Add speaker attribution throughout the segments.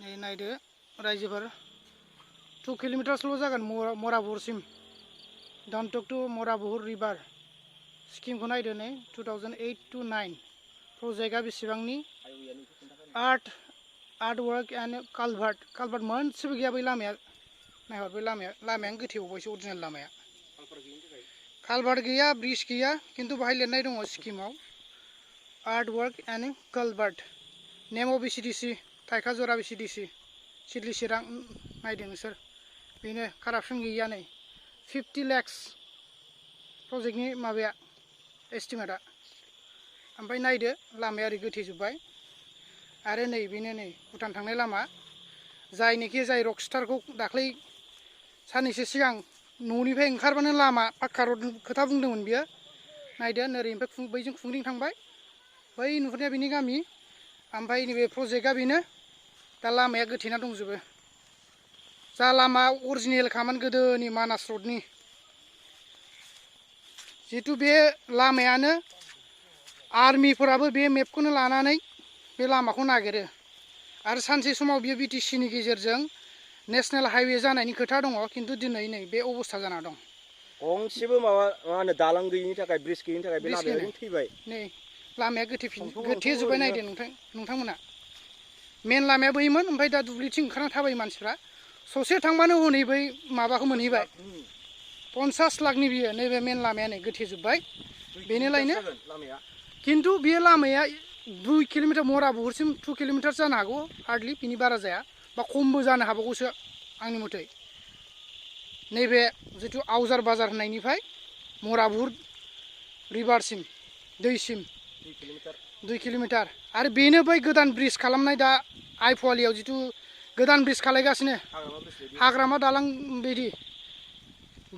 Speaker 1: नायदो रायजोफोर 2 किलोमीटरसोल' जागोन मराबुरसिम गान्तोक टु मराबुर रिभार स्किमखौ नायदो नै 2008 to 9 प्रजेक्टआ बेसेबांनि आर्ट वर्क एन्ड कालभार्ट मोनसेबो गैया बै लामाया नायहर बै लामायानो गोथेबावबायसो अरिजिनेल लामाया कालभार्ट गैया ब्रिज गैया खिन्थु बाहाय लिरनाय दङ स्किमाव art work and culvert name of बिसिडिसि थाइखाजरा बिसिडिसि सिडली चिरां नायदो नोंसोर बेनो कारापसन गैया नै 50 lakhs प्रजेक्टनि माबाया एस्टिमेटआ ओमफ्राय नायदो लामाया ओरै गोथेजोब्बाय आरो नै बेनो नै भुटान थांनाय लामा जायनिखि जाय रकस्टारखौ दाख्लै साननैसो सिगां न'निफ्राय ओंखारबानो लामा पाक्का रड खोथा बुंदोंमोन बियो नायदो ओरैनिफ्राय बैजों खुंग्रिं थांबाय बै नुहुरनाया बिनि गामि ओमफ्राय नैबे प्रजेक्टआ बेनो दा लामाया गोथेना दंजोबो जा लामा अरिजिनेल खामोन गोदोनि मानास रडनि जिहेतु बे लामायानो आर्मिफोराबो बे मेपखौनो लानानै बे लामाखौ नागिरो आरो सानसे समाव बियो बिटिसिनि गेजेरजों नेशनेल हाइवे जानायनि खोथा दङ खिन्थु दिनै नै बे अबस्था जाना दं
Speaker 2: गंसेबो मा होनो दालां गैयिनि थाखाय ब्रिज गैयिनि थाखाय बे लामाया थैबाय नै
Speaker 1: लामाया गोथेजोब्बाय नायदो नोंथांमोना मेन लामाया बैमोन ओमफ्राय दा दुब्लिथिं ओंखारना थाबायो मानसिफ्रा ससे थांबानो हनै बै माबाखौ मोनहैबाय 50 लाखनि बियो नैबे मेन लामाया नै गोथेजोब्बाय बेनोलायनो खिन्थु बे लामाया 2 किलोमीटर मराबुरसिम 2 किलोमीटर जानो हागौ हार्डलि बिनि बारा जाया बा खमबो जानो हाबावगौसो आंनि मथे नैबे जितु आवजार बाजार होननायनिफ्राय मराबुर रिभारसिम दैसिम 2 किलोमीटर आरो बेनो बै गोदान ब्रिज खालामनाय दा आइफवालियाव जितु गोदान ब्रिज खालायगासिनो हाग्रामा दालां बायदि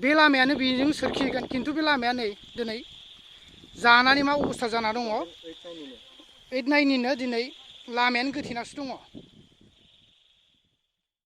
Speaker 1: बे लामायानो बेजों सोरखिगोन खिन्थु बे लामाया नै दिनै जानानै मा अबस्था जाना दङ 8-9निनो दिनै लामायानो गोथेनासो दङ